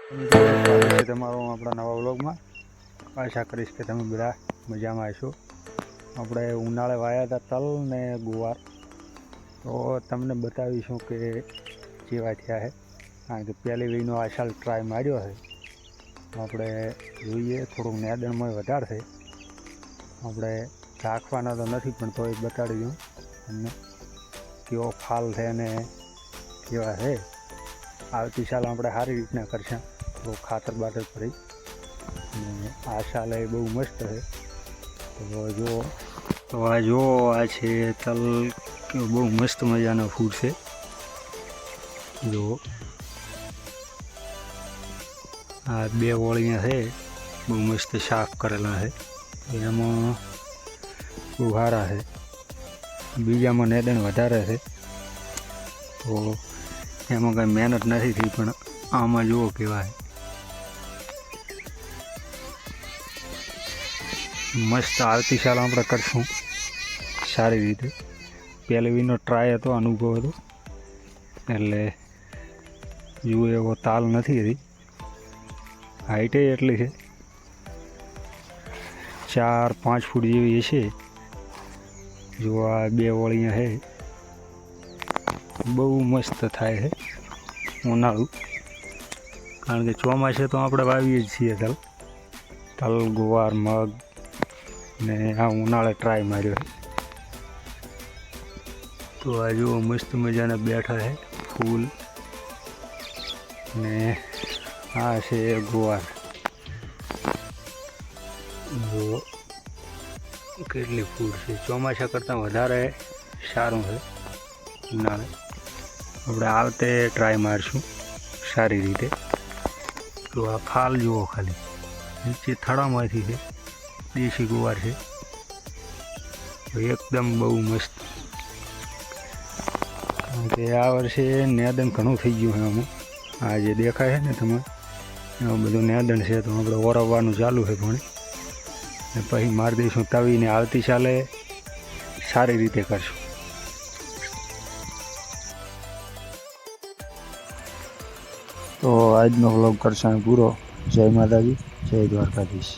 સ્વાગત છે તમારું આપણા નવા વ્લોગમાં। આશા કરીશ કે તમે બધા મજામાં હશો। આપણે ઉનાળે વાયા હતા તલ ને ગુવાર, તો તમને બતાવીશું કે કેવા થયા છે, કારણ કે પહેલી વીનો આ સાલ ટ્રાય માર્યો છે। આપણે જોઈએ થોડુંક નેદણમાં વધારે છે, આપણે રાખવાના તો નથી પણ તોય બતાડી દઉં તમને કેવો ફાલ છે અને કેવા છે। આવતી સાલ આપણે સારી રીતના કરશું, તો ખાતર બાતર કરી, અને આ સાલ એ બહુ મસ્ત છે। તો આ છે તલ, કે બહુ મસ્ત મજાનો ફૂડ છે। જો આ બે વળિયા છે, બહુ મસ્ત સાફ કરેલા છે, એમાં બહુ સારા છે। બીજામાં નેદણ વધારે છે, તો એમાં કંઈ મહેનત નથી થઈ, પણ આમાં જુઓ કેવા છે, મસ્ત। આવતી સાલ આપણે કરશું સારી રીતે। પહેલી વીનો ટ્રાય હતો, અનુભવ હતો, એટલે જુઓ એવો તાલ નથી હતી, હાઈટે એટલી છે, 4-5 ફૂટ જેવી હશે। જો આ બે વળિયા છે, બહુ મસ્ત થાય છે ઉનાળું, કારણ કે ચોમાસે તો આપણે વાવીએ જ છીએ તલ, ગુવાર, મગ, ને આ ઉનાળે ટ્રાય માર્યો છે। તો આ જુઓ મસ્ત મજાના બેઠા છે ફૂલ, ને આ છે ગુવાર, જુઓ કેટલી ફૂલ છે। ચોમાસા કરતાં વધારે સારું છે ઉનાળે। આપણે આવતે ટ્રાય મારશું સારી રીતે। તો આ ફાલ જુઓ, ખાલી નીચે થડામાંથી છે, દેશી ગુવાર છે, એકદમ બહુ મસ્ત। કારણ કે આ વર્ષે નેદણ ઘણું થઈ ગયું છે અમુક, આ જે દેખાય છે ને તમે, એમાં બધું નેદણ છે, તો આપણે ઓરવવાનું ચાલુ છે પણ, ને પછી મારી દઈશું તવીને આવતી સાલે સારી રીતે કરશું। તો આજનો વ્લોગ કરશું પૂરો। જય માતાજી, જય દ્વારકાધીશ।